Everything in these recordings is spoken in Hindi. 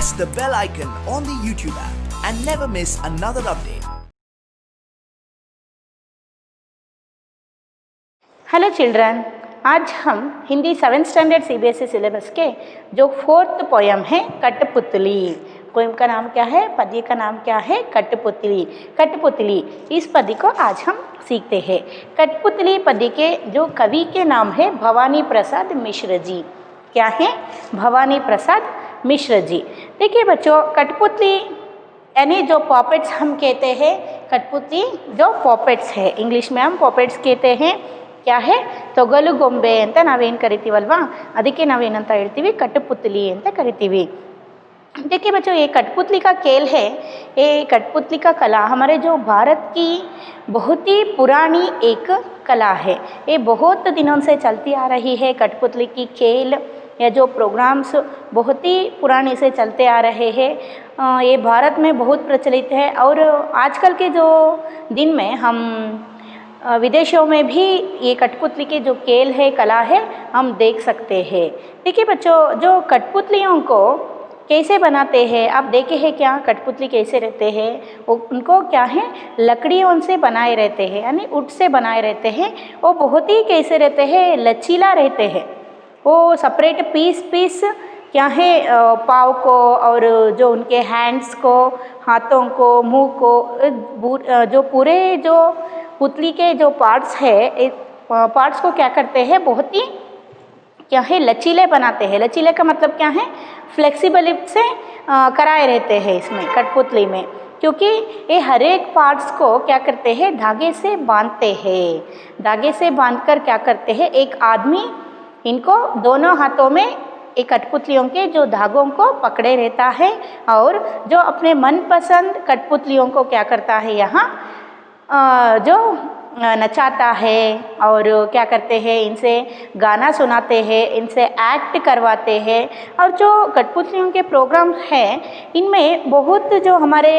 press the bell icon on the YouTube app and never miss another update. Hello children, आज हम Hindi 7th standard CBSE syllabus के जो 4th पोयम है कठपुतली। पोयम का नाम क्या है? पद्य का नाम क्या है? कठपुतली। कठपुतली, इस पद्य को आज हम सीखते हैं। कठपुतली पद्य के जो कवि के नाम है भवानी प्रसाद मिश्र जी। क्या है? भवानी प्रसाद मिश्र जी। देखिए बच्चों, कठपुतली यानी जो पॉपेट्स हम कहते हैं, कठपुतली जो पॉपेट्स है, इंग्लिश में हम पॉपेट्स कहते हैं। क्या है? ತೊಗಲು ಗೊಂಬೆ ಅಂತ ನಾವೇನು ಕರಿತೀವಲ್ವಾ, ಅದಕ್ಕೆ ನಾವೇನಂತ ಹೇಳ್ತೀವಿ? ಕಠಪುತಲಿ ಅಂತ ಕರಿತೀವಿ। देखिए बच्चों, ये कठपुतली का खेल है, ये कठपुतली का कला हमारे जो भारत की बहुत ही पुरानी एक कला है। ये बहुत दिनों से चलती आ रही है। कठपुतली की खेल या जो प्रोग्राम्स बहुत ही पुराने से चलते आ रहे हैं। ये भारत में बहुत प्रचलित है और आजकल के जो दिन में हम विदेशों में भी ये कठपुतली के जो खेल है, कला है, हम देख सकते हैं। देखिए बच्चों, जो कठपुतलियों को कैसे बनाते हैं आप देखे हैं क्या? कठपुतली कैसे रहते हैं? उनको क्या है, लकड़ियों से बनाए रहते हैं, यानी ऊट से बनाए रहते हैं। वो बहुत ही कैसे रहते हैं, लचीला रहते हैं। वो सेपरेट पीस क्या है, पाँव को और जो उनके हैंड्स को, हाथों को, मुंह को, जो पूरे जो पुतली के जो पार्ट्स है, पार्ट्स को क्या करते हैं, बहुत ही क्या है, लचीले बनाते हैं। लचीले का मतलब क्या है? फ्लेक्सिबिलिटी से कराए रहते हैं इसमें कठपुतली में, क्योंकि ये हर एक पार्ट्स को क्या करते हैं, धागे से बांधते हैं। धागे से बांधकर क्या करते हैं, एक आदमी इनको दोनों हाथों में एक कठपुतलियों के जो धागों को पकड़े रहता है और जो अपने मनपसंद कठपुतलियों को क्या करता है, यहाँ जो नचाता है और क्या करते हैं, इनसे गाना सुनाते हैं, इनसे एक्ट करवाते हैं। और जो कठपुतलियों के प्रोग्राम हैं, इनमें बहुत जो हमारे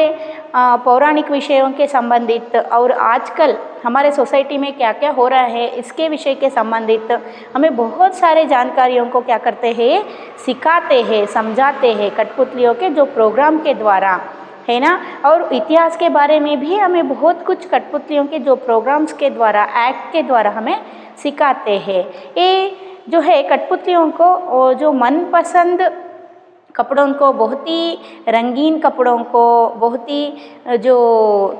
पौराणिक विषयों के संबंधित और आजकल हमारे सोसाइटी में क्या क्या हो रहा है, इसके विषय के संबंधित हमें बहुत सारे जानकारियों को क्या करते हैं, सिखाते हैं, समझाते हैं कठपुतलियों के जो प्रोग्राम के द्वारा, है ना। और इतिहास के बारे में भी हमें बहुत कुछ कठपुतलियों के जो प्रोग्राम्स के द्वारा, एक्ट के द्वारा हमें सिखाते हैं। ये जो है कठपुतलियों को जो मनपसंद कपड़ों को, बहुत ही रंगीन कपड़ों को, बहुत ही जो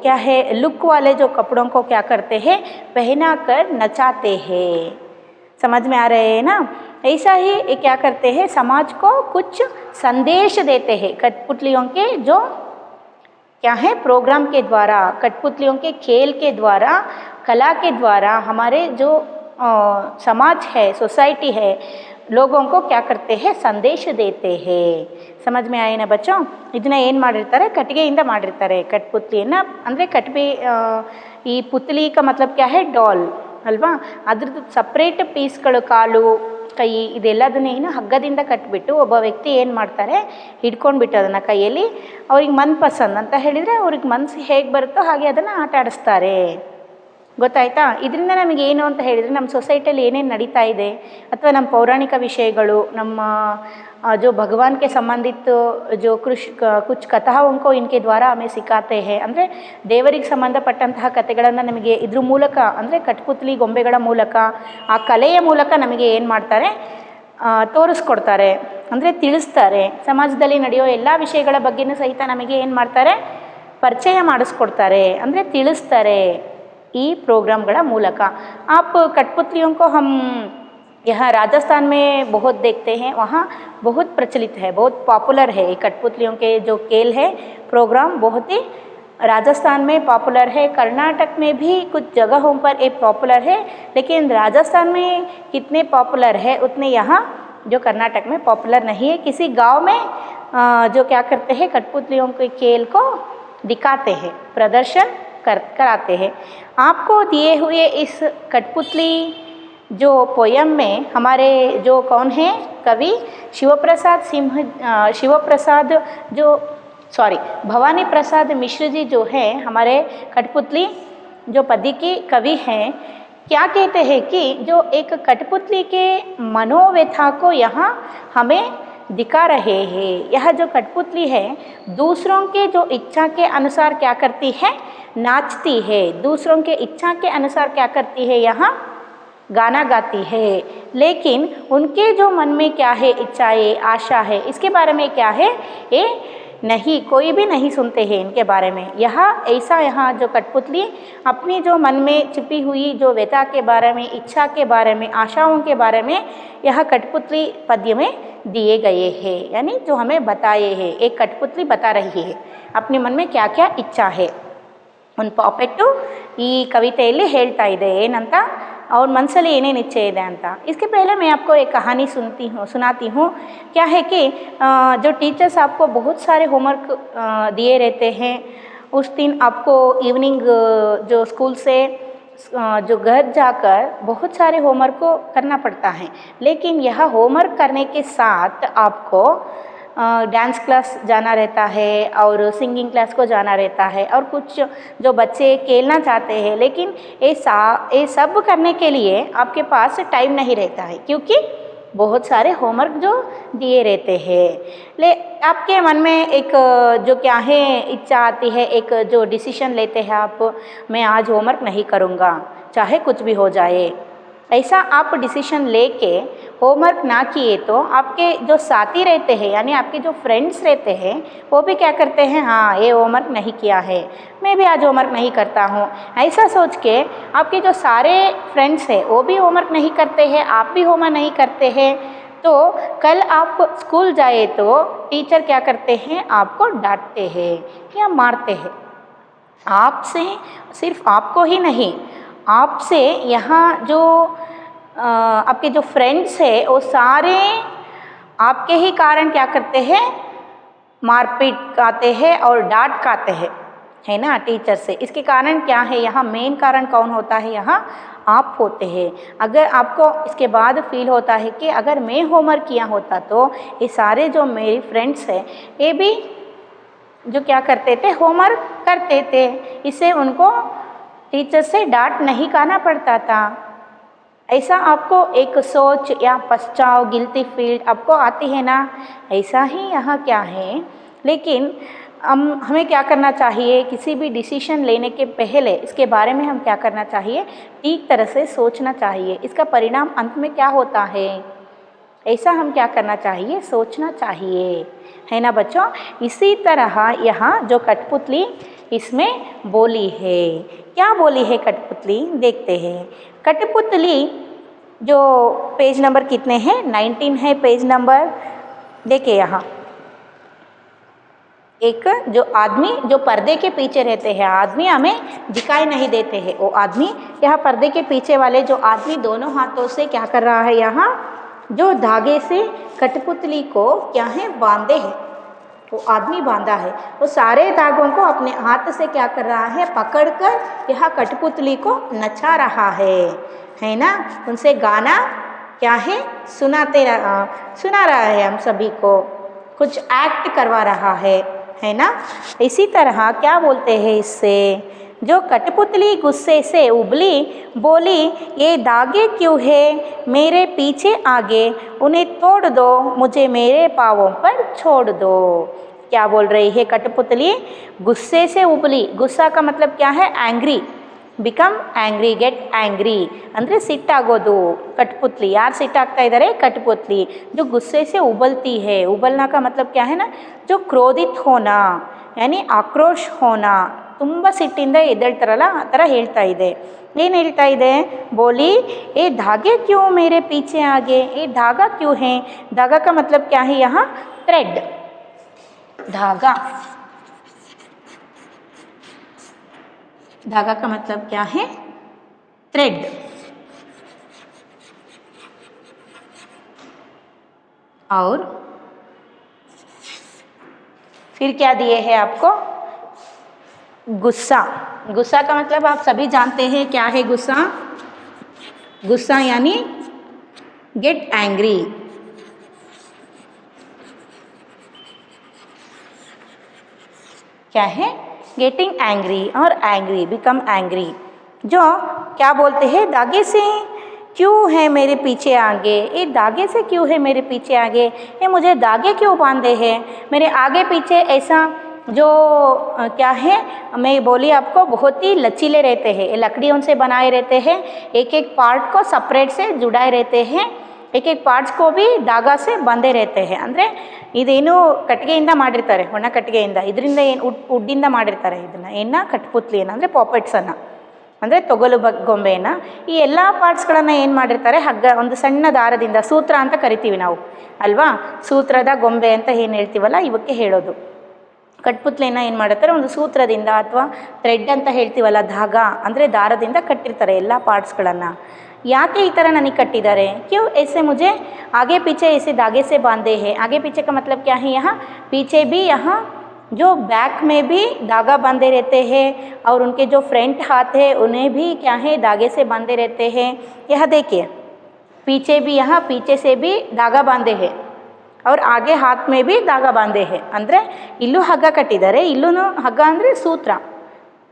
क्या है, लुक वाले जो कपड़ों को क्या करते हैं, पहना कर नचाते हैं। समझ में आ रहे हैं ना? ऐसा ही ये क्या करते हैं, समाज को कुछ संदेश देते हैं कठपुतलियों के जो क्या है, प्रोग्राम के द्वारा, कठपुतलियों के खेल के द्वारा, कला के द्वारा हमारे जो समाज है, सोसाइटी है, लोगों को क्या करते हैं, संदेश देते हैं। समझ में आए ना बच्चों? ಇದನ್ನ ಏನು ಮಾಡಿರ್ತಾರೆ, ಕಟ್ಟಿಗೆಯಿಂದ ಮಾಡಿರ್ತಾರೆ ಕಠಪುತಲಿಯನ್ನು। ಅಂದರೆ ಈ ಪುತ್ಲಿ का मतलब क्या है, ಡಾಲ್ ಅಲ್ವಾ? ಅದ್ರದ್ದು ಸಪ್ರೇಟ್ ಪೀಸ್ಗಳು, ಕಾಲು, ಕೈ, ಇದೆಲ್ಲದನ್ನೇನು ಹಗ್ಗದಿಂದ ಕಟ್ಟಿಬಿಟ್ಟು ಒಬ್ಬ ವ್ಯಕ್ತಿ ಏನು ಮಾಡ್ತಾರೆ, ಹಿಡ್ಕೊಂಡ್ಬಿಟ್ಟು ಅದನ್ನು ಕೈಯಲ್ಲಿ ಅವ್ರಿಗೆ ಮನಪಸಂದ್ ಅಂತ ಹೇಳಿದರೆ, ಅವ್ರಿಗೆ ಮನಸ್ಸು ಹೇಗೆ ಬರುತ್ತೋ ಹಾಗೆ ಅದನ್ನು ಆಟ ಆಡಿಸ್ತಾರೆ। ಗೊತ್ತಾಯ್ತಾ? ಇದರಿಂದ ನಮಗೆ ಏನು ಅಂತ ಹೇಳಿದರೆ, ನಮ್ಮ ಸೊಸೈಟಿಯಲ್ಲಿ ಏನೇನು ನಡೀತಾ ಇದೆ, ಅಥವಾ ನಮ್ಮ ಪೌರಾಣಿಕ ವಿಷಯಗಳು, ನಮ್ಮ जो भगवान के संबंधित जो कुछ कथाओं को इनके द्वारा हमें सिखाते हैं। ಅಂದರೆ ದೇವರಿಗೆ ಸಂಬಂಧಪಟ್ಟಂತಹ ಕಥೆಗಳನ್ನು ನಮಗೆ ಇದ್ರ ಮೂಲಕ, ಅಂದರೆ ಕಠಪುತಲಿ ಗೊಂಬೆಗಳ ಮೂಲಕ, ಆ ಕಲೆಯ ಮೂಲಕ ನಮಗೆ ಏನು ಮಾಡ್ತಾರೆ, ತೋರಿಸ್ಕೊಡ್ತಾರೆ, ಅಂದರೆ ತಿಳಿಸ್ತಾರೆ। ಸಮಾಜದಲ್ಲಿ ನಡೆಯೋ ಎಲ್ಲ ವಿಷಯಗಳ ಬಗ್ಗೆನೂ ಸಹಿತ ನಮಗೆ ಏನು ಮಾಡ್ತಾರೆ, ಪರಿಚಯ ಮಾಡಿಸ್ಕೊಡ್ತಾರೆ, ಅಂದರೆ ತಿಳಿಸ್ತಾರೆ ಈ ಪ್ರೋಗ್ರಾಮ್ಗಳ ಮೂಲಕ। आप कठपुतलियों को हम यहाँ राजस्थान में बहुत देखते हैं, वहाँ बहुत प्रचलित है, बहुत पॉपुलर है। कठपुतलियों के जो खेल है, प्रोग्राम बहुत ही राजस्थान में पॉपुलर है। कर्नाटक में भी कुछ जगहों पर ये पॉपुलर है, लेकिन राजस्थान में कितने पॉपुलर है उतने यहाँ जो कर्नाटक में पॉपुलर नहीं है। किसी गांव में जो क्या करते हैं, कठपुतलियों के खेल को दिखाते हैं, प्रदर्शन कराते हैं। आपको दिए हुए इस कठपुतली जो पोयम में हमारे जो कौन है, कवि भवानी प्रसाद मिश्र जी जो है, हमारे कठपुतली जो पद्य की कवि हैं, क्या कहते हैं कि जो एक कठपुतली के मनोव्यथा को यहाँ हमें दिखा रहे हैं। यह जो कठपुतली है दूसरों के जो इच्छा के अनुसार क्या करती है, नाचती है। दूसरों के इच्छा के अनुसार क्या करती है, यहाँ गाना गाती है। लेकिन उनके जो मन में क्या है, इच्छाएं, आशा है, इसके बारे में क्या है, ये नहीं, कोई भी नहीं सुनते हैं इनके बारे में। यह ऐसा यहाँ जो कठपुतली अपनी जो मन में छिपी हुई जो व्यथा के बारे में, इच्छा के बारे में, आशाओं के बारे में यह कठपुतली पद्य में दिए गए हैं, यानी जो हमें बताए हैं। एक कठपुतली बता रही है अपने मन में क्या क्या इच्छा है। ಒಂದು ಪಾಪೆಟ್ಟು ಈ ಕವಿತೆಯಲ್ಲಿ ಹೇಳ್ತಾ ಇದೆ ಏನಂತ, और ಮನಸ್ಸಲ್ಲಿ ಏನೇನು ಇಚ್ಛೆ ಇದೆ ಅಂತ। इसके पहले मैं आपको एक कहानी सुनाती हूँ। क्या है कि जो टीचर्स आपको बहुत सारे होमवर्क दिए रहते हैं, उस दिन आपको इवनिंग जो स्कूल से जो घर जाकर बहुत सारे होमवर्क को करना पड़ता है। लेकिन यह होमवर्क करने के साथ आपको डांस क्लास जाना रहता है और सिंगिंग क्लास को जाना रहता है, और कुछ जो बच्चे खेलना चाहते हैं, लेकिन ये सब करने के लिए आपके पास टाइम नहीं रहता है, क्योंकि बहुत सारे होमवर्क जो दिए रहते हैं। आपके मन में एक जो क्या है इच्छा आती है, एक जो डिसीजन लेते हैं आप, मैं आज होमवर्क नहीं करूँगा चाहे कुछ भी हो जाए। ऐसा आप डिसीजन लेके होमवर्क ना किए तो आपके जो साथी रहते हैं, यानी आपके जो फ्रेंड्स रहते हैं, वो भी क्या करते हैं, हाँ ये होमवर्क नहीं किया है, मैं भी आज होमवर्क नहीं करता हूँ। ऐसा सोच के आपके जो सारे फ्रेंड्स हैं वो भी होमवर्क नहीं करते हैं, आप भी होमवर्क नहीं करते हैं, तो कल आप स्कूल जाए तो टीचर क्या करते हैं, आपको डांटते हैं या मारते हैं। आपसे, सिर्फ आपको ही नहीं, आपसे यहाँ जो आपके जो फ्रेंड्स हैं वो सारे आपके ही कारण क्या करते हैं, मारपीट खाते हैं और डांट खाते हैं, है ना, टीचर से। इसके कारण क्या है, यहाँ मेन कारण कौन होता है, यहाँ आप होते हैं। अगर आपको इसके बाद फील होता है कि अगर मैं होमवर्क किया होता तो ये सारे जो मेरी फ्रेंड्स हैं ये भी जो क्या करते थे, होमवर्क करते थे, इससे उनको टीचर से डांट नहीं खाना पड़ता था। ऐसा आपको एक सोच या पश्चाताप, गिल्टी फील आपको आती है ना, ऐसा ही यहाँ क्या है। लेकिन हमें क्या करना चाहिए, किसी भी डिसीजन लेने के पहले इसके बारे में हम क्या करना चाहिए, ठीक तरह से सोचना चाहिए, इसका परिणाम अंत में क्या होता है, ऐसा हम क्या करना चाहिए, सोचना चाहिए, है ना बच्चों। इसी तरह यहाँ जो कठपुतली इसमें बोली है, क्या बोली है कठपुतली, देखते हैं। कठपुतली जो पेज नंबर कितने हैं, 19 है पेज नंबर। देखिए यहाँ एक जो आदमी जो पर्दे के पीछे रहते हैं, आदमी हमें दिखाई नहीं देते हैं, वो आदमी यहाँ पर्दे के पीछे वाले जो आदमी दोनों हाथों से क्या कर रहा है, यहाँ जो धागे से कठपुतली को क्या है बांधे है, वो आदमी बांधा है, वो सारे धागों को अपने हाथ से क्या कर रहा है, पकड़कर यह कठपुतली को नचा रहा है ना, उनसे गाना क्या है सुना रहा है, हम सभी को कुछ एक्ट करवा रहा है ना। इसी तरह क्या बोलते हैं इससे, जो कठपुतली गुस्से से उबली, बोली ये धागे क्यों है मेरे पीछे आगे, उन्हें तोड़ दो मुझे मेरे पाँवों पर छोड़ दो। क्या बोल रही है कठपुतली, गुस्से से उबली, गुस्सा का मतलब क्या है, angry, become angry, get angry ಅಂದರೆ ಸಿಟ್ಟಾಗೋದು कठपुतली। यार ಸಿಟ್ಟಾಗ್ತಾ ಇದ್ದಾರೆ कठपुतली, जो गुस्से से उबलती है, उबलना का मतलब क्या है ना, जो क्रोधित होना यानी आक्रोश होना, ತುಂಬ ಸಿಟ್ಟಿಂದ ಎದ್ದೇಳ್ತಾರಲ್ಲ ಆ ಥರ ಹೇಳ್ತಾ ಇದೆ। ಏನು ಹೇಳ್ತಾ ಇದೆ, बोली ये धागे क्यों मेरे पीछे आगे, ये धागा क्यों है, धागा का मतलब क्या है यहाँ, थ्रेड, धागा, धागा का मतलब क्या है, थ्रेड। और फिर क्या दिए हैं आपको, गुस्सा। गुस्सा का मतलब आप सभी जानते हैं क्या है गुस्सा, गुस्सा यानी गेट एंग्री। क्या है, गेटिंग एंग्री और एंग्री, बिकम एंग्री। जो क्या बोलते हैं, धागे से क्यों है मेरे पीछे आगे, ये धागे से क्यों है मेरे पीछे आगे, ये मुझे धागे क्यों बांधे हैं मेरे आगे पीछे। ऐसा जो क्या है, मैं बोली आपको, बहुत ही लचीले रहते हैं, ये लकड़ियों से बनाए रहते हैं, एक एक पार्ट को सेपरेट से जुड़ाए रहते हैं, एक एक पार्ट्स को भी धागा से बंधे रहते हैं। ಅಂದರೆ ಇದೇನು ಕಟ್ಟಿಗೆಯಿಂದ ಮಾಡಿರ್ತಾರೆ, ಒಣ ಕಟ್ಟಿಗೆಯಿಂದ, ಇದರಿಂದ ಏನು ಉಡ್ಡಿಂದ ಮಾಡಿರ್ತಾರೆ, ಇದನ್ನು ಕಟ್ಪುತ್ಲಿಯನ್ನು ಅಂದರೆ ಪಾಪೆಟ್ಸನ್ನು ಅಂದರೆ ತೊಗಲು ಗೊಂಬೆಯನ್ನು, ಈ ಎಲ್ಲ ಪಾರ್ಟ್ಸ್ಗಳನ್ನು ಏನು ಮಾಡಿರ್ತಾರೆ, ಹಗ್ಗ ಒಂದು ಸಣ್ಣ ದಾರದಿಂದ, ಸೂತ್ರ ಅಂತ ಕರಿತೀವಿ ನಾವು ಅಲ್ವಾ, ಸೂತ್ರದ ಗೊಂಬೆ ಅಂತ ಏನು ಹೇಳ್ತೀವಲ್ಲ ಇವಕ್ಕೆ ಹೇಳೋದು. ಕಟ್ಪುತ್ಲಿನ ಏನು ಮಾಡಿರ್ತಾರೆ, ಒಂದು ಸೂತ್ರದಿಂದ ಅಥವಾ ಥ್ರೆಡ್ ಅಂತ ಹೇಳ್ತೀವಲ್ಲ, ಧಾಗ ಅಂದರೆ ದಾರದಿಂದ ಕಟ್ಟಿರ್ತಾರೆ ಎಲ್ಲ ಪಾರ್ಟ್ಸ್ಗಳನ್ನು. ಯಾಕೆ ಈ ಥರ ನನಗೆ ಕಟ್ಟಿದ್ದಾರೆ, क्यों ऐसे मुझे आगे पीछे ऐसे धागे से बांधे हैं। आगे पीछे का मतलब क्या है, यहाँ पीछे भी, यहाँ जो बैक में भी धागा बांधे रहते हैं, और उनके जो फ्रंट हाथ है उन्हें भी क्या है, धागे से बांधे रहते हैं। यह देखिए पीछे भी, यहाँ पीछे से भी धागा बांधे हैं, और आगे हाथ में भी धागा बांधे हैं. ಅಂದರೆ ಇಲ್ಲೂ ಹಗ್ಗ ಕಟ್ಟಿದ್ದಾರೆ, ಇಲ್ಲೂ ಹಗ್ಗ ಅಂದರೆ ಸೂತ್ರ,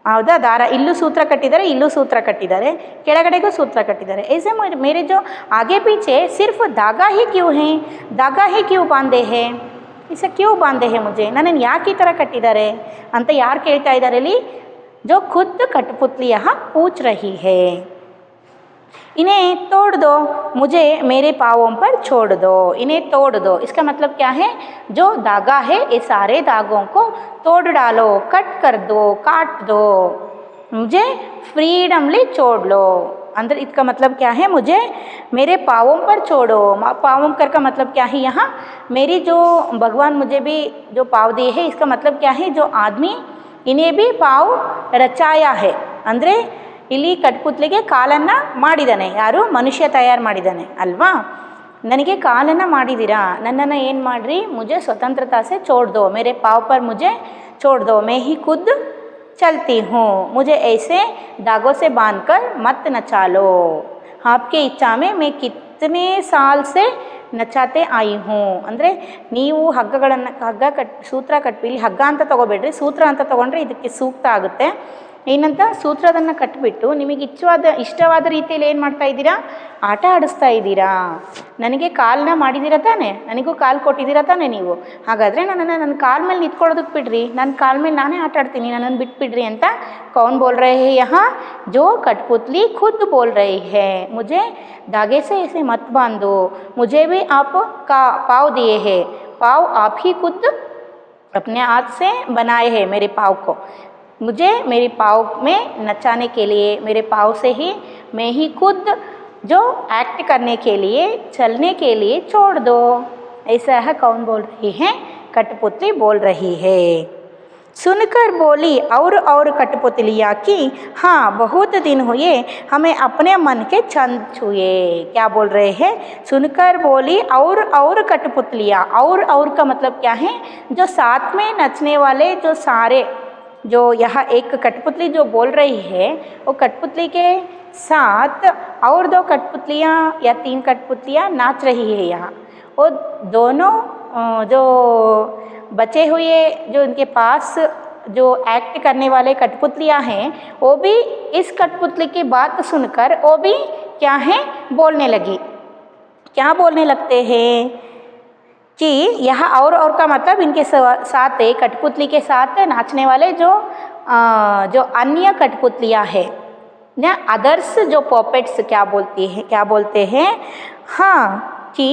ಹೌದಾ, ದಾರ, ಇಲ್ಲೂ ಸೂತ್ರ ಕಟ್ಟಿದ್ದಾರೆ, ಇಲ್ಲೂ ಸೂತ್ರ ಕಟ್ಟಿದ್ದಾರೆ, ಕೆಳಗಡೆಗೂ ಸೂತ್ರ ಕಟ್ಟಿದ್ದಾರೆ. ऐसे मेरे जो आगे पीछे सिर्फ धागा ही क्यों है, धागा ही क्यों बांधे हैं, इसे क्यों बांधे हैं मुझे, ನನ್ನನ್ನು ಯಾಕೆ ಈ ಥರ ಕಟ್ಟಿದ್ದಾರೆ ಅಂತ ಯಾರು ಕೇಳ್ತಾ ಇದ್ದಾರೆ ಇಲ್ಲಿ, जो खुद कठपुतली यहाँ पूछ रही है. इन्हें तोड़ दो, मुझे मेरे पाँवों पर छोड़ दो. इन्हें तोड़ दो, इसका मतलब क्या है, जो धागा है ये सारे धागों को तोड़ डालो, कट कर दो, काट दो, मुझे फ्रीडमली छोड़ लो. अंदर इसका मतलब क्या है, मुझे मेरे पाँवों पर छोड़ो. पाँवों कर का मतलब क्या है, यहाँ मेरी जो भगवान मुझे भी जो पाँव दिए है, इसका मतलब क्या है, जो आदमी इन्हें भी पाँव रचाया है. ಅಂದರೆ ಇಲ್ಲಿ ಕಟ್ಪುತ್ಲಿಗೆ ಕಾಲನ್ನು ಮಾಡಿದ್ದಾನೆ, ಯಾರು, ಮನುಷ್ಯ ತಯಾರು ಮಾಡಿದ್ದಾನೆ ಅಲ್ವಾ. ನನಗೆ ಕಾಲನ್ನು ಮಾಡಿದ್ದೀರಾ, ನನ್ನನ್ನು ಏನು ಮಾಡಿರಿ, ಮುझे स्वतंत्रता से छोड़ दो, मेरे पाँव पर मुझे छोड़ दो, मैं ही खुद चलती हूँ, मुझे ऐसे धागों से बांधकर मत नचा लो. आपके इच्छा में मैं कितने साल से ನಚಾತೆ ಆಯಿ ಹೂ. ಅಂದರೆ ನೀವು ಹಗ್ಗಗಳನ್ನು, ಸೂತ್ರ ಕಟ್ಟಿ, ಇಲ್ಲಿ ಹಗ್ಗ ಅಂತ ತೊಗೋಬೇಡ್ರಿ, ಸೂತ್ರ ಅಂತ ತೊಗೊಂಡ್ರೆ ಇದಕ್ಕೆ ಸೂಕ್ತ ಆಗುತ್ತೆ. ಏನಂತ, ಸೂತ್ರದನ್ನು ಕಟ್ಟಿಬಿಟ್ಟು ನಿಮಗೆ ಇಷ್ಟವಾದ ರೀತಿಯಲ್ಲಿ ಏನು ಮಾಡ್ತಾ ಇದ್ದೀರಾ, ಆಟ ಆಡಿಸ್ತಾ ಇದ್ದೀರಾ. ನನಗೆ ಕಾಲನ್ನ ಮಾಡಿದ್ದೀರಾ ತಾನೆ, ನನಗೂ ಕಾಲು ಕೊಟ್ಟಿದ್ದೀರಾ ತಾನೆ ನೀವು, ಹಾಗಾದರೆ ನನ್ನ ಕಾಲ ಮೇಲೆ ನಿಂತ್ಕೊಳ್ಳೋದಕ್ಕೆ ಬಿಡ್ರಿ, ನನ್ನ ಕಾಲ ಮೇಲೆ ನಾನೇ ಆಟ ಆಡ್ತೀನಿ, ನನ್ನನ್ನು ಬಿಟ್ಬಿಡ್ರಿ ಅಂತ कौन बोल रहे हैं यहाँ, जो कठपुतली खुद बोल रही है. मुझे धागे से ऐसे मत बांधो, मुझे भी आप का पाँव दिए हैं, पाँव आप ही खुद अपने हाथ से बनाए हैं मेरे पाँव को, मुझे मेरे पाँव में नचाने के लिए, मेरे पाँव से ही मैं ही खुद जो एक्ट करने के लिए, चलने के लिए छोड़ दो. ऐसा है कौन बोल रही है, कठपुतली बोल रही है. सुनकर बोली और कठपुतलियाँ की, हाँ बहुत दिन हुए हमें अपने मन के चंद छुए. क्या बोल रहे हैं, सुनकर बोली और कठपुतलियाँ. और का मतलब क्या है, जो साथ में नचने वाले जो सारे, जो यहाँ एक कठपुतली जो बोल रही है, वो कठपुतली के साथ और दो कठपुतलियाँ या 3 कठपुतलियाँ नाच रही है यहाँ. वो दोनों जो बचे हुए, जो उनके पास जो एक्ट करने वाले कठपुतलियाँ हैं, वो भी इस कठपुतली की बात सुनकर वो भी क्या है, बोलने लगी. क्या बोलने लगते हैं कि यह और का मतलब इनके साथ, कठपुतली के साथ नाचने वाले जो अन्य कठपुतलियाँ हैं ना, अदर्स जो पॉपेट्स क्या बोलते हैं, हाँ कि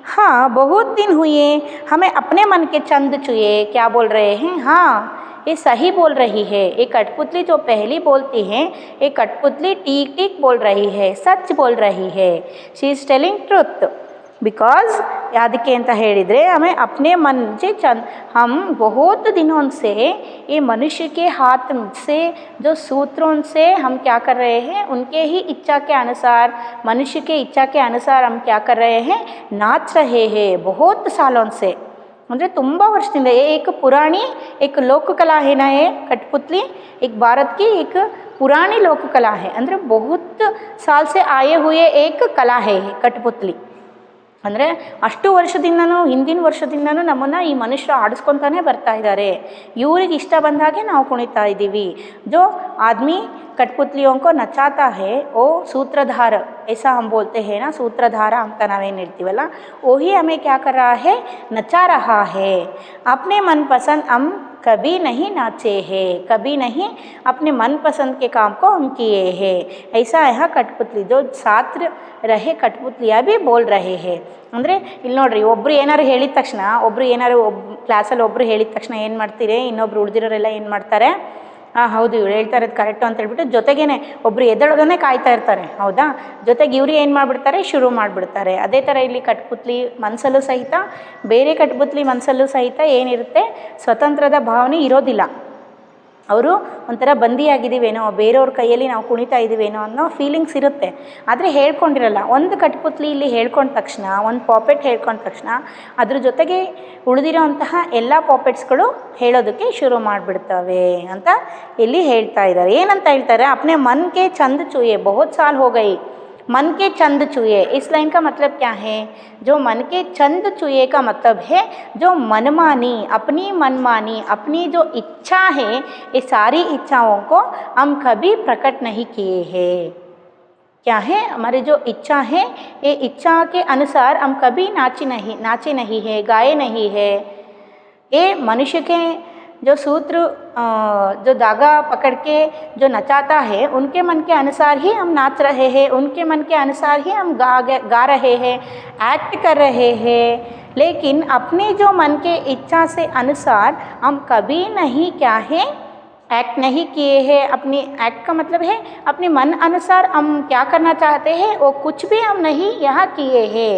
हाँ बहुत दिन हुए हमें अपने मन के चंद छुए. क्या बोल रहे हैं, हाँ ये सही बोल रही है. एक कठपुतली जो पहली बोलती है, एक कठपुतली ठीक ठीक बोल रही है, सच बोल रही है. She is telling truth because यादके ಅಂತ ಹೇಳಿದರೆ, हमें अपने मन से हम बहुत दिनों से ये मनुष्य के हाथ से जो सूत्रों से हम क्या कर रहे हैं, उनके ही इच्छा के अनुसार, मनुष्य के इच्छा के अनुसार हम क्या कर रहे हैं, नाच रहे हैं बहुत सालों से. ಅಂದರೆ ತುಂಬ ವರ್ಷದಿಂದ एक पुरानी एक लोक कला है ना, ये कठपुतली एक भारत की एक पुरानी लोक कला है. ಅಂದರೆ बहुत साल से आए हुए एक कला है कठपुतली. ಅಂದರೆ ಅಷ್ಟು ವರ್ಷದಿಂದನೂ ಹಿಂದಿನ ವರ್ಷದಿಂದನೂ ನಮ್ಮನ್ನು ಈ ಮನುಷ್ಯರು ಆಡಿಸ್ಕೊತಾನೆ ಬರ್ತಾ ಇದ್ದಾರೆ. ಇವ್ರಿಗೆ ಇಷ್ಟ ಬಂದಾಗೆ ನಾವು ಕುಣಿತಾ ಇದ್ದೀವಿ. ಜೋ ಆದಮಿ ಕಠಪುತ್ಲಿयों को नचाता है वो सूत्रधार, ऐसा हम बोलते हैं ना, सूत्रधार ಅಂತ ನಾವೇನು ಹೇಳ್ತೀವಲ್ಲ, वही हमें क्या कर रहा है, नचा रहा है. अपने मनपसंद हम कभी नहीं नाचे हैं, कभी नहीं अपने मनपसंद के काम को हम किए हैं. ऐसा है कठपुतली जो साथ रहे कठपुतलियाँ भी बोल रहे हैं. ಅಂದರೆ ಇಲ್ಲಿ ನೋಡ್ರಿ, ಒಬ್ಬರು ಏನಾರು ಹೇಳಿದ ತಕ್ಷಣ, ಒಬ್ಬರು ಏನಾರು ಕ್ಲಾಸಲ್ಲಿ ಒಬ್ಬರು ಹೇಳಿದ ತಕ್ಷಣ ಏನು ಮಾಡ್ತೀರಿ, ಇನ್ನೊಬ್ರು ಉಳಿದಿರೋರೆಲ್ಲ ಏನು ಮಾಡ್ತಾರೆ, ಹೌದು ಇವ್ರು ಹೇಳ್ತಾ ಇರೋದು ಕರೆಕ್ಟು ಅಂತ ಹೇಳ್ಬಿಟ್ಟು ಜೊತೆಗೇನೆ ಒಬ್ಬರು ಎದ್ದೇಳೋದನ್ನೇ ಕಾಯ್ತಾ ಇರ್ತಾರೆ. ಹೌದಾ, ಜೊತೆಗೆ ಇವ್ರು ಏನು ಮಾಡಿಬಿಡ್ತಾರೆ, ಶುರು ಮಾಡಿಬಿಡ್ತಾರೆ. ಅದೇ ಥರ ಇಲ್ಲಿ ಕಠಪುತ್ಲಿ ಮನಸ್ಸಲ್ಲೂ ಸಹಿತ, ಬೇರೆ ಕಠಪುತ್ಲಿ ಮನಸ್ಸಲ್ಲೂ ಸಹಿತ ಏನಿರುತ್ತೆ, ಸ್ವತಂತ್ರದ ಭಾವನೆ ಇರೋದಿಲ್ಲ. ಅವರು ಒಂಥರ ಬಂದಿಯಾಗಿದ್ದೀವೇನೋ, ಬೇರೆಯವ್ರ ಕೈಯಲ್ಲಿ ನಾವು ಕುಣಿತಾ ಇದ್ದೀವೇನೋ ಅನ್ನೋ ಫೀಲಿಂಗ್ಸ್ ಇರುತ್ತೆ, ಆದರೆ ಹೇಳ್ಕೊಂಡಿರಲ್ಲ. ಒಂದು ಕಠಪುತ್ಲಿ ಇಲ್ಲಿ ಹೇಳ್ಕೊಂಡ ತಕ್ಷಣ, ಒಂದು ಪಾಪೆಟ್ ಹೇಳ್ಕೊಂಡ ತಕ್ಷಣ ಅದ್ರ ಜೊತೆಗೆ ಉಳಿದಿರೋ ಅಂತಹ ಎಲ್ಲ ಪಾಪೆಟ್ಸ್ಗಳು ಹೇಳೋದಕ್ಕೆ ಶುರು ಮಾಡಿಬಿಡ್ತವೆ ಅಂತ ಇಲ್ಲಿ ಹೇಳ್ತಾ ಇದ್ದಾರೆ. ಏನಂತ ಹೇಳ್ತಾರೆ, ಅಪ್ನೆ ಮನ್ಗೆ ಚಂದ ಚೂಯೆ ಬಹುತ್ ಸಾಲ್ ಹೋ ಗಯಿ, मन के चंद चूये. इस लाइन का मतलब क्या है, जो मन के चंद चूये का मतलब है जो मनमानी, अपनी मनमानी, अपनी जो इच्छा है, ये सारी इच्छाओं को हम कभी प्रकट नहीं किए हैं. क्या है, हमारी जो इच्छा है, ये इच्छा के अनुसार हम कभी नाचे नहीं है, गाए नहीं है. ये मनुष्य के जो सूत्र, जो धागा पकड़ के जो नचाता है, उनके मन के अनुसार ही हम नाच रहे हैं, उनके मन के अनुसार ही हम गा रहे हैं, एक्ट कर रहे हैं. लेकिन अपने जो मन के इच्छा से अनुसार हम कभी नहीं क्या है, एक्ट नहीं किए हैं. अपनी एक्ट का मतलब है अपने मन अनुसार हम क्या करना चाहते हैं, वो कुछ भी हम नहीं यहाँ किए हैं.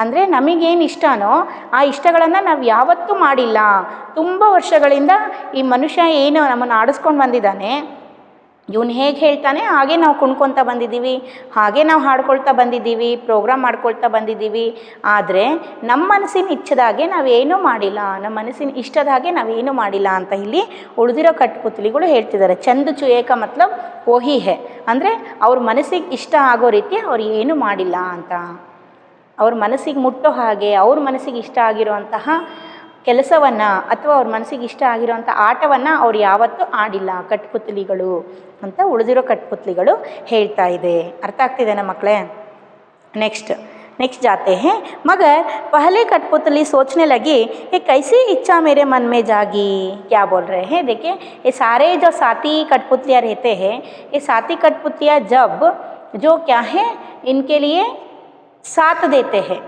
ಅಂದರೆ ನಮಗೇನು ಇಷ್ಟನೋ ಆ ಇಷ್ಟಗಳನ್ನು ನಾವು ಯಾವತ್ತೂ ಮಾಡಿಲ್ಲ. ತುಂಬ ವರ್ಷಗಳಿಂದ ಈ ಮನುಷ್ಯ ಏನು ನಮ್ಮನ್ನು ಆಡಿಸ್ಕೊಂಡು ಬಂದಿದ್ದಾನೆ, ಇವನು ಹೇಗೆ ಹೇಳ್ತಾನೆ ಹಾಗೆ ನಾವು ಕುಣ್ಕೊತಾ ಬಂದಿದ್ದೀವಿ, ಹಾಗೆ ನಾವು ಹಾಡ್ಕೊಳ್ತಾ ಬಂದಿದ್ದೀವಿ, ಪ್ರೋಗ್ರಾಮ್ ಮಾಡ್ಕೊಳ್ತಾ ಬಂದಿದ್ದೀವಿ. ಆದರೆ ನಮ್ಮ ಮನಸ್ಸಿನ ಇಚ್ಛದಾಗೆ ನಾವೇನೂ ಮಾಡಿಲ್ಲ, ನಮ್ಮ ಮನಸ್ಸಿನ ಇಷ್ಟದ ಹಾಗೆ ನಾವೇನೂ ಮಾಡಿಲ್ಲ ಅಂತ ಇಲ್ಲಿ ಉಳಿದಿರೋ ಕಠಪುತ್ಲಿಗಳು ಹೇಳ್ತಿದ್ದಾರೆ. ಚಂದ ಚುಯೇಕ ಮತ್ಲಬ್ ಓಹಿ ಹೇ, ಅಂದರೆ ಅವ್ರ ಮನಸ್ಸಿಗೆ ಇಷ್ಟ ಆಗೋ ರೀತಿ ಅವ್ರು ಏನೂ ಮಾಡಿಲ್ಲ ಅಂತ. ಅವ್ರ ಮನಸ್ಸಿಗೆ ಮುಟ್ಟೋ ಹಾಗೆ, ಅವ್ರ ಮನಸ್ಸಿಗೆ ಇಷ್ಟ ಆಗಿರುವಂತಹ ಕೆಲಸವನ್ನು ಅಥವಾ ಅವ್ರ ಮನಸ್ಸಿಗೆ ಇಷ್ಟ ಆಗಿರುವಂಥ ಆಟವನ್ನು ಅವ್ರು ಯಾವತ್ತೂ ಆಡಿಲ್ಲ ಕಠಪುತ್ಲಿಗಳು ಅಂತ ಉಳಿದಿರೋ ಕಠಪುತ್ಲಿಗಳು ಹೇಳ್ತಾ ಇದೆ. ಅರ್ಥ ಆಗ್ತಿದೆ ನಮ್ಮ ಮಕ್ಕಳೇ? नेक्स्ट जाते हैं. मगर पहले कठपुतली सोचने लगी ये कैसी इच्छा मेरे मन में जागी. क्या बोल रहे हैं, देखिए ये सारे जो साथी कठपुतलियाँ रहते हैं, ये साथी कठपुतलियाँ जब जो क्या है इनके लिए साथ देते हैं.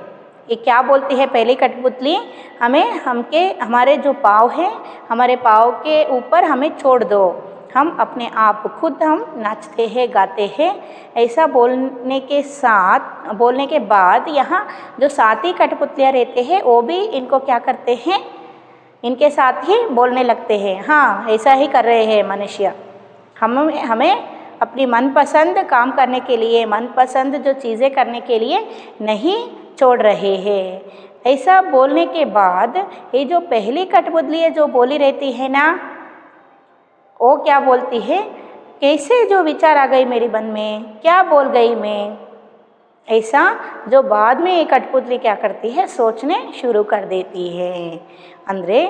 ये क्या बोलती है पहली कठपुतली, हमारे जो पाँव हैं, हमारे पाँव के ऊपर हमें छोड़ दो, हम अपने आप खुद हम नाचते हैं, गाते हैं. ऐसा बोलने के बाद यहाँ जो साथी कठपुतलियाँ रहते हैं वो भी इनको क्या करते हैं, इनके साथ ही बोलने लगते हैं. हाँ, ऐसा ही कर रहे हैं मनुष्य. हमें अपनी मनपसंद काम करने के लिए, मनपसंद जो चीज़ें करने के लिए नहीं छोड़ रहे हैं. ऐसा बोलने के बाद ये जो पहली कठपुतली है जो बोली रहती है ना, वो क्या बोलती है, कैसे जो विचार आ गई मेरे मन में, क्या बोल गई मैं. ऐसा जो बाद में ये कठपुतली क्या करती है, सोचने शुरू कर देती है. ಅಂದರೆ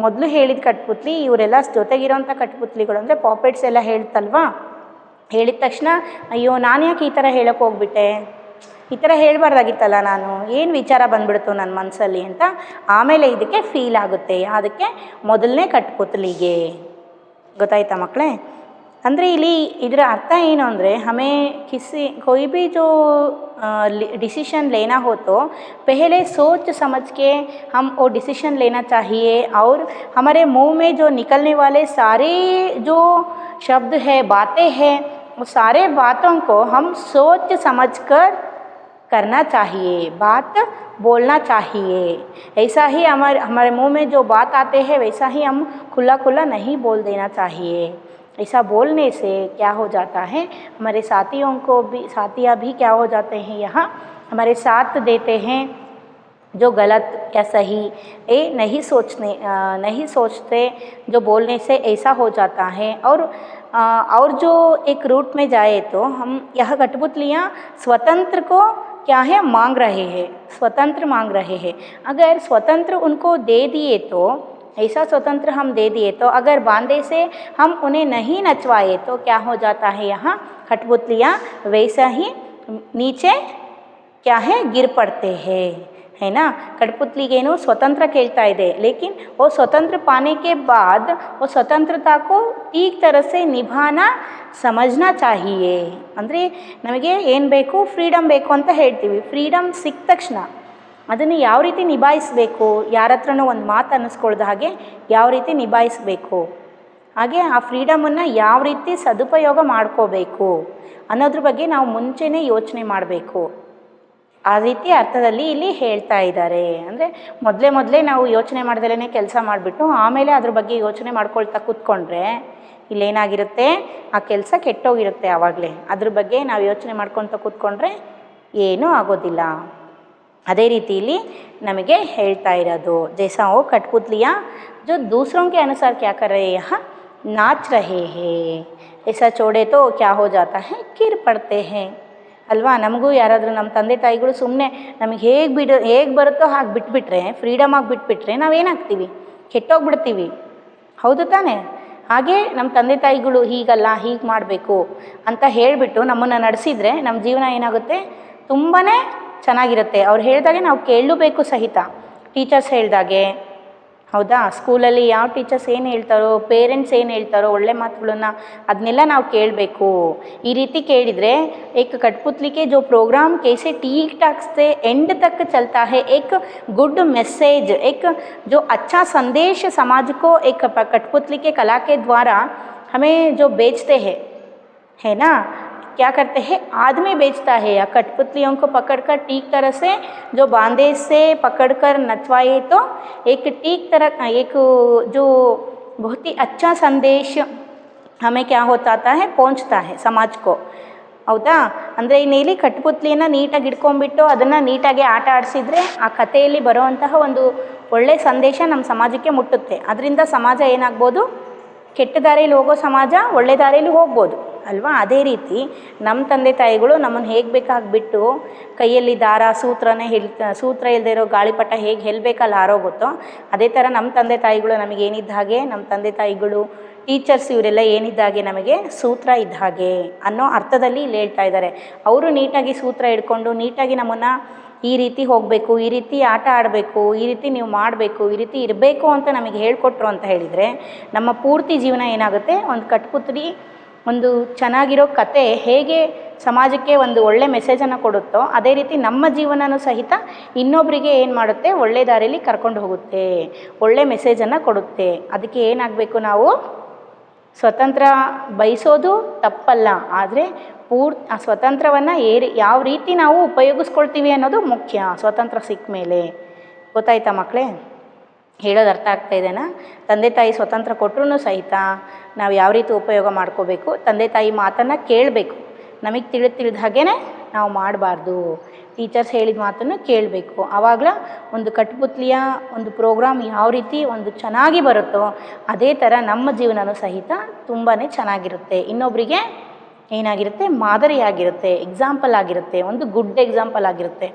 ಮೊದಲು ಹೇಳಿದ ಕಠಪುತ್ಲಿ, ಇವರೆಲ್ಲ ಜೊತೆಗಿರೋಂಥ ಕಠಪುತ್ಲಿಗಳು ಅಂದರೆ ಪಾಪೆಟ್ಸ್ ಎಲ್ಲ ಹೇಳ್ತಲ್ವಾ, ಹೇಳಿದ ತಕ್ಷಣ ಅಯ್ಯೋ ನಾನು ಯಾಕೆ ಈ ಥರ ಹೇಳೋಕ್ಕೆ ಹೋಗ್ಬಿಟ್ಟೆ, ಈ ಥರ ಹೇಳಬಾರ್ದಾಗಿತ್ತಲ್ಲ, ನಾನು ಏನು ವಿಚಾರ ಬಂದ್ಬಿಡ್ತು ನನ್ನ ಮನಸ್ಸಲ್ಲಿ ಅಂತ ಆಮೇಲೆ ಇದಕ್ಕೆ ಫೀಲ್ ಆಗುತ್ತೆ. ಅದಕ್ಕೆ ಮೊದಲನೇ ಕಠಪುತ್ಲಿಗೆ. ಗೊತ್ತಾಯ್ತಾ ಮಕ್ಕಳೇ? ಅಂದರೆ ಇಲ್ಲಿ ಇದರ ಅರ್ಥ ಏನು ಅಂದರೆ, हमें कोई भी जो डिसीशन लेना हो तो पहले सोच समझ के हम वो डिसीशन लेना चाहिए. और हमारे मुंह में जो निकलने वाले सारे जो शब्द है, बातें हैं, वो सारे बातों को हम सोच समझ कर करना चाहिए, बात बोलना चाहिए. ऐसा ही हमारे मुंह में जो बात आते हैं वैसा ही हम खुला खुला नहीं बोल देना चाहिए. ऐसा बोलने से क्या हो जाता है, हमारे साथियाँ भी क्या हो जाते हैं, यहाँ हमारे साथ देते हैं. जो गलत या सही ये नहीं सोचते, जो बोलने से ऐसा हो जाता है. और जो एक रूट में जाए तो हम यह कठपुतलियाँ स्वतंत्र को क्या है, मांग रहे हैं, स्वतंत्र मांग रहे हैं। अगर स्वतंत्र उनको दे दिए तो, ऐसा स्वतंत्र हम दे दिए तो, अगर बांधे से हम उन्हें नहीं नचवाए तो क्या हो जाता है, यहाँ कठपुतलियाँ वैसा ही नीचे क्या है, गिर पड़ते हैं, है ना। कठपुतलिगेनु स्वतंत्र ಕೇಳ್ತಾ ಇದೆ, लेकिन वो स्वतंत्र पाने के बाद वो स्वतंत्रता को ठीक तरह से निभाना समझना चाहिए। ಅಂದರೆ ನಮಗೆ ಏನು ಬೇಕು, ಫ್ರೀಡಮ್ ಬೇಕು ಅಂತ ಹೇಳ್ತೀವಿ. ಫ್ರೀಡಮ್ ಸಿಕ್ಕ ತಕ್ಷಣ ಅದನ್ನು ಯಾವ ರೀತಿ ನಿಭಾಯಿಸಬೇಕು, ಯಾರ ಹತ್ರನೂ ಒಂದು ಮಾತು ಅನ್ನಿಸ್ಕೊಳ್ದ ಹಾಗೆ ಯಾವ ರೀತಿ ನಿಭಾಯಿಸಬೇಕು, ಹಾಗೆ ಆ ಫ್ರೀಡಮನ್ನು ಯಾವ ರೀತಿ ಸದುಪಯೋಗ ಮಾಡ್ಕೋಬೇಕು ಅನ್ನೋದ್ರ ಬಗ್ಗೆ ನಾವು ಮುಂಚೆನೇ ಯೋಚನೆ ಮಾಡಬೇಕು. ಆ ರೀತಿ ಅರ್ಥದಲ್ಲಿ ಇಲ್ಲಿ ಹೇಳ್ತಾ ಇದ್ದಾರೆ. ಅಂದರೆ ಮೊದಲೇ ನಾವು ಯೋಚನೆ ಮಾಡ್ದಲೇ ಕೆಲಸ ಮಾಡಿಬಿಟ್ಟು ಆಮೇಲೆ ಅದ್ರ ಬಗ್ಗೆ ಯೋಚನೆ ಮಾಡ್ಕೊಳ್ತಾ ಕೂತ್ಕೊಂಡ್ರೆ ಇಲ್ಲೇನಾಗಿರುತ್ತೆ, ಆ ಕೆಲಸ ಕೆಟ್ಟೋಗಿರುತ್ತೆ. ಆವಾಗಲೇ ಅದ್ರ ಬಗ್ಗೆ ನಾವು ಯೋಚನೆ ಮಾಡ್ಕೊತ ಕೂತ್ಕೊಂಡ್ರೆ ಏನೂ ಆಗೋದಿಲ್ಲ. ಅದೇ ರೀತಿಯಲ್ಲಿ ನಮಗೆ ಹೇಳ್ತಾ ಇರೋದು, जैसा वो कठपुतलियाँ जो दूसरों के अनुसार क्या कर रहे हैं, यहाँ नाच रहे हैं, ऐसा छोड़े तो क्या हो जाता है, गिर पड़ते हैं ಅಲ್ವಾ. ನಮಗೂ ಯಾರಾದರೂ ನಮ್ಮ ತಂದೆ ತಾಯಿಗಳು ಸುಮ್ಮನೆ ನಮಗೆ ಹೇಗೆ ಬರುತ್ತೋ ಹಾಗೆ ಬಿಟ್ಬಿಟ್ರೆ, ಫ್ರೀಡಮ್ ಆಗಿ ಬಿಟ್ಬಿಟ್ರೆ ನಾವೇನಾಗ್ತೀವಿ, ಕೆಟ್ಟೋಗ್ಬಿಡ್ತೀವಿ, ಹೌದು ತಾನೇ. ಹಾಗೆ ನಮ್ಮ ತಂದೆ ತಾಯಿಗಳು ಹೀಗಲ್ಲ, ಹೀಗೆ ಮಾಡಬೇಕು ಅಂತ ಹೇಳಿಬಿಟ್ಟು ನಮ್ಮನ್ನು ನಡೆಸಿದರೆ ನಮ್ಮ ಜೀವನ ಏನಾಗುತ್ತೆ, ತುಂಬಾ ಚೆನ್ನಾಗಿರುತ್ತೆ. ಅವ್ರು ಹೇಳಿದಾಗೆ ನಾವು ಕೇಳಲೇಬೇಕು ಸಹಿತ. ಟೀಚರ್ಸ್ ಹೇಳಿದಾಗೆ, ಹೌದಾ, ಸ್ಕೂಲಲ್ಲಿ ಯಾವ ಟೀಚರ್ಸ್ ಏನು ಹೇಳ್ತಾರೋ, ಪೇರೆಂಟ್ಸ್ ಏನು ಹೇಳ್ತಾರೋ ಒಳ್ಳೆ ಮಾತುಗಳನ್ನ ಅದನ್ನೆಲ್ಲ ನಾವು ಕೇಳಬೇಕು. ಈ ರೀತಿ ಕೇಳಿದರೆ एक कठपुतली के जो प्रोग्राम कैसे ठीक ठाक से एंड तक चलता है, एक गुड मैसेज, एक जो अच्छा संदेश समाज को एक कठपुतली के कला के द्वारा हमें जो बेचते हैं, है ना, क्या करते हैं, आदमी बेचता है या कठपुतलियों को पकड़कर ठीक तरह से जो बांधे से पकड़कर नचवाए तो एक ठीक तरह एक जो बहुत ही अच्छा संदेश हमें क्या होता है, पहुंचता है समाज को, ಹೌದಾ. ಅಂದರೆ ಇನ್ನೇಲಿ ಕಠಪುತಲಿಯನ್ನು ನೀಟಾಗಿ ಇಟ್ಕೊಂಡ್ಬಿಟ್ಟು ಅದನ್ನು ನೀಟಾಗಿ ಆಟ ಆಡಿಸಿದ್ರೆ ಆ ಕಥೆಯಲ್ಲಿ ಬರುವಂತಹ ಒಂದು ಒಳ್ಳೆಯ ಸಂದೇಶ ನಮ್ಮ ಸಮಾಜಕ್ಕೆ ಮುಟ್ಟುತ್ತೆ. ಅದರಿಂದ ಸಮಾಜ ಏನಾಗ್ಬೋದು, ಕೆಟ್ಟ ದಾರಿಯಲ್ಲಿ ಹೋಗೋ ಸಮಾಜ ಒಳ್ಳೆ ದಾರಿಯಲ್ಲಿ ಹೋಗ್ಬೋದು ಅಲ್ವಾ. ಅದೇ ರೀತಿ ನಮ್ಮ ತಂದೆ ತಾಯಿಗಳು ನಮ್ಮನ್ನು ಹೇಗೆ ಬೇಕಾಗಿ ಬಿಟ್ಟು ಕೈಯಲ್ಲಿ ದಾರ ಸೂತ್ರ ಇಲ್ಲದೆ ಇರೋ ಗಾಳಿಪಟ ಹೇಗೆ ಹೆಲ್ಬೇಕಲ್ಲ ಹಾರೋಗುತ್ತೋ, ಅದೇ ಥರ ನಮ್ಮ ತಂದೆ ತಾಯಿಗಳು ನಮಗೆ ಏನಿದ್ದ ಹಾಗೆ, ನಮ್ಮ ತಂದೆ ತಾಯಿಗಳು ಟೀಚರ್ಸ್ ಇವರೆಲ್ಲ ಏನಿದ್ದ ಹಾಗೆ ನಮಗೆ ಸೂತ್ರ ಇದ್ದ ಹಾಗೆ ಅನ್ನೋ ಅರ್ಥದಲ್ಲಿ ಇಲ್ಲಿ ಹೇಳ್ತಾ ಇದ್ದಾರೆ. ಅವರು ನೀಟಾಗಿ ಸೂತ್ರ ಹಿಡ್ಕೊಂಡು ನೀಟಾಗಿ ನಮ್ಮನ್ನು ಈ ರೀತಿ ಹೋಗಬೇಕು, ಈ ರೀತಿ ಆಟ ಆಡಬೇಕು, ಈ ರೀತಿ ನೀವು ಮಾಡಬೇಕು, ಈ ರೀತಿ ಇರಬೇಕು ಅಂತ ನಮಗೆ ಹೇಳಿಕೊಟ್ರು ಅಂತ ಹೇಳಿದರೆ ನಮ್ಮ ಪೂರ್ತಿ ಜೀವನ ಏನಾಗುತ್ತೆ, ಒಂದು ಕಠಪುತಲಿ ಒಂದು ಚೆನ್ನಾಗಿರೋ ಕತೆ ಹೇಗೆ ಸಮಾಜಕ್ಕೆ ಒಂದು ಒಳ್ಳೆ ಮೆಸೇಜನ್ನು ಕೊಡುತ್ತೋ ಅದೇ ರೀತಿ ನಮ್ಮ ಜೀವನನೂ ಸಹಿತ ಇನ್ನೊಬ್ಬರಿಗೆ ಏನು ಮಾಡುತ್ತೆ, ಒಳ್ಳೆ ದಾರಿಯಲ್ಲಿ ಕರ್ಕೊಂಡು ಹೋಗುತ್ತೆ, ಒಳ್ಳೆ ಮೆಸೇಜನ್ನು ಕೊಡುತ್ತೆ. ಅದಕ್ಕೆ ಏನಾಗಬೇಕು, ನಾವು ಸ್ವತಂತ್ರ ಬಯಸೋದು ತಪ್ಪಲ್ಲ, ಆದರೆ ಆ ಸ್ವತಂತ್ರವನ್ನು ಯಾವ ರೀತಿ ನಾವು ಉಪಯೋಗಿಸ್ಕೊಳ್ತೀವಿ ಅನ್ನೋದು ಮುಖ್ಯ. ಸ್ವತಂತ್ರ ಸಿಕ್ಕ ಮೇಲೆ ಗೊತ್ತಾಯ್ತಾ ಮಕ್ಕಳೇ, ಹೇಳೋದು ಅರ್ಥ ಆಗ್ತಾ ಇದೆನಾ. ತಂದೆ ತಾಯಿ ಸ್ವತಂತ್ರ ಕೊಟ್ಟರು ಸಹಿತ ನಾವು ಯಾವ ರೀತಿ ಉಪಯೋಗ ಮಾಡ್ಕೋಬೇಕು, ತಂದೆ ತಾಯಿ ಮಾತನ್ನು ಕೇಳಬೇಕು, ನಮಗೆ ತಿಳಿದ ಹಾಗೇ ನಾವು ಮಾಡಬಾರ್ದು, ಟೀಚರ್ಸ್ ಹೇಳಿದ ಮಾತನ್ನು ಕೇಳಬೇಕು. ಆವಾಗಲ ಒಂದು ಕಠಪುತಲಿಯ ಒಂದು ಪ್ರೋಗ್ರಾಮ್ ಯಾವ ರೀತಿ ಒಂದು ಚೆನ್ನಾಗಿ ಬರುತ್ತೋ ಅದೇ ಥರ ನಮ್ಮ ಜೀವನವೂ ಸಹಿತ ತುಂಬಾ ಚೆನ್ನಾಗಿರುತ್ತೆ, ಇನ್ನೊಬ್ಬರಿಗೆ ಏನಾಗಿರುತ್ತೆ, ಮಾದರಿಯಾಗಿರುತ್ತೆ, ಎಕ್ಸಾಂಪಲ್ ಆಗಿರುತ್ತೆ, ಒಂದು ಗುಡ್ ಎಕ್ಸಾಂಪಲ್ ಆಗಿರುತ್ತೆ.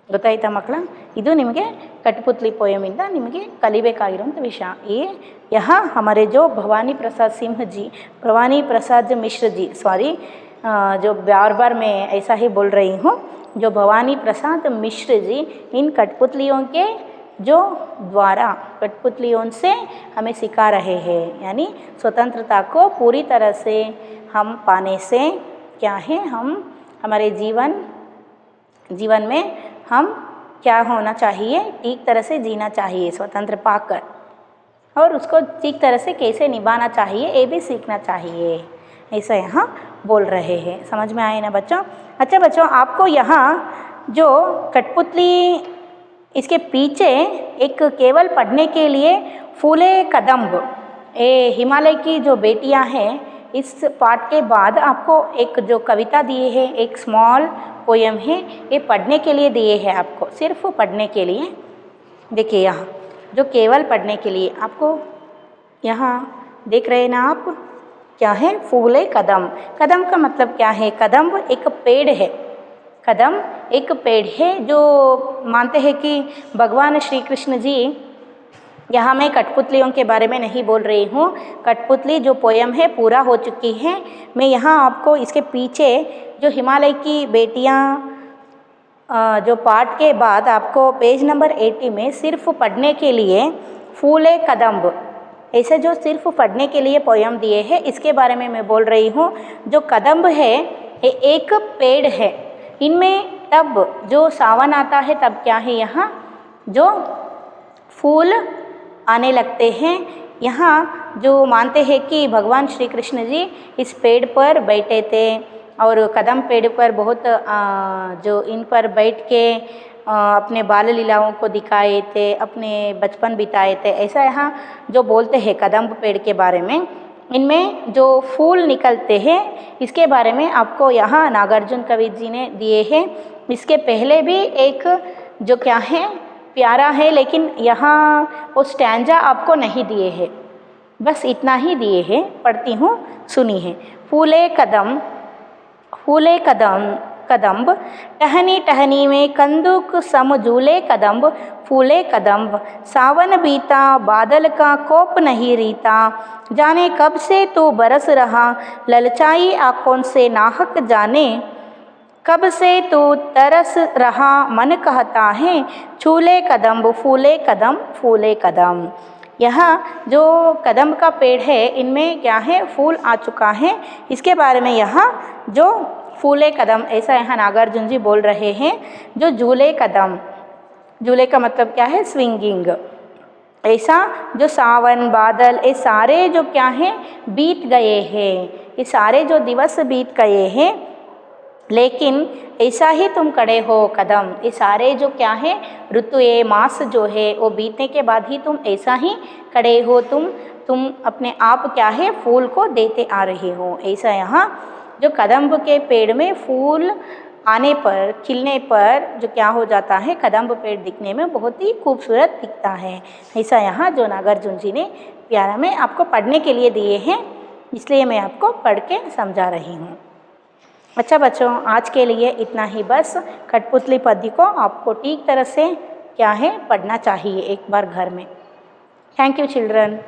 ಗೊತ್ತಾಯ್ತಾ ಮಕ್ಕಳ, ಇದು ನಿಮಗೆ ಕಠಪುತಲಿ ಪೋಯಮಿಂದ ನಿಮಗೆ ಕಲಿಬೇಕಾಗಿರುವಂಥ ವಿಷಯ. यहाँ हमारे जो भवानी प्रसाद सिंह जी, भवानी प्रसाद मिश्र जी, सॉरी जो बार मैं ऐसा ही बोल रही हूँ, जो भवानी प्रसाद मिश्र जी इन कठपुतलियों के जो द्वारा कठपुतलियों से हमें सिखा रहे हैं, यानी स्वतंत्रता को पूरी तरह से हम पाने से क्या है, हम हमारे जीवन में हम क्या होना चाहिए, ठीक तरह से जीना चाहिए स्वतंत्र पाकर, और उसको ठीक तरह से कैसे निभाना चाहिए ये भी सीखना चाहिए, ऐसा यहाँ बोल रहे हैं. समझ में आए ना बच्चों. अच्छा बच्चों, आपको यहाँ जो कठपुतली इसके पीछे एक केवल पढ़ने के लिए फूले कदम्ब, ये हिमालय की जो बेटियाँ हैं, इस पाठ के बाद आपको एक जो कविता दिए है, एक स्मॉल पोयम है, ये पढ़ने के लिए दिए हैं आपको, सिर्फ पढ़ने के लिए. देखिए यहाँ जो केवल पढ़ने के लिए आपको यहाँ देख रहे हैं ना आप, क्या है, फूले कदम. कदम का मतलब क्या है, कदम एक पेड़ है, कदम एक पेड़ है जो मानते हैं कि भगवान श्री कृष्ण जी, यहाँ मैं कठपुतलियों के बारे में नहीं बोल रही हूँ, कठपुतली जो पोयम है पूरा हो चुकी है। मैं यहाँ आपको इसके पीछे जो हिमालय की बेटियाँ जो पाठ के बाद आपको पेज नंबर 80 में सिर्फ पढ़ने के लिए फूले कदम्ब, ऐसे जो सिर्फ पढ़ने के लिए पोयम दिए हैं, इसके बारे में मैं बोल रही हूँ। जो कदम्ब है ये एक पेड़ है, इनमें तब जो सावन आता है तब क्या है, यहाँ जो फूल आने लगते हैं। यहाँ जो मानते हैं कि भगवान श्री कृष्ण जी इस पेड़ पर बैठे थे और कदम पेड़ पर बहुत जो इन पर बैठ के अपने बाल लीलाओं को दिखाए थे, अपने बचपन बिताए थे, ऐसा यहाँ जो बोलते हैं कदम्ब पेड़ के बारे में। इनमें जो फूल निकलते हैं इसके बारे में आपको यहाँ नागार्जुन कवि जी ने दिए हैं। इसके पहले भी एक जो क्या है प्यारा है, लेकिन यहाँ वो स्टैंजा आपको नहीं दिए हैं, बस इतना ही दिए हैं। पढ़ती हूँ, सुनिए। फूले कदम, फूले कदम कदम्ब, टहनी टहनी में कंदुक सम झूले कदम्ब, फूले कदम्ब। सावन बीता बादल का कोप नहीं रीता, जाने कब से तू बरस रहा, ललचाई आँखों से नाहक जाने, कब से तू तरस रहा मन कहता है, छूले कदम्ब फूले कदम फूले कदम। यहाँ जो कदम का पेड़ है इनमें क्या है, फूल आ चुका है। इसके बारे में यहाँ जो फूले कदम, ऐसा यहाँ नागार्जुन जी बोल रहे हैं। जो झूले कदम, झूले का मतलब क्या है, स्विंगिंग। ऐसा जो सावन बादल ये सारे जो क्या है बीत गए हैं, ये सारे जो दिवस बीत गए हैं, लेकिन ऐसा ही तुम खड़े हो कदम। ये सारे जो क्या है ऋतु ये मास जो है वो बीतने के बाद ही तुम ऐसा ही खड़े हो, तुम अपने आप क्या है फूल को देते आ रहे हो। ऐसा यहाँ जो कदम्ब के पेड़ में फूल आने पर, खिलने पर जो क्या हो जाता है, कदम्ब पेड़ दिखने में बहुत ही खूबसूरत दिखता है। ऐसा यहाँ जो नागार्जुन जी ने प्यारा में आपको पढ़ने के लिए दिए हैं, इसलिए मैं आपको पढ़ के समझा रही हूँ। अच्छा बच्चों, आज के लिए इतना ही बस। कठपुतली पद्य को आपको ठीक तरह से क्या है पढ़ना चाहिए एक बार घर में। Thank you children.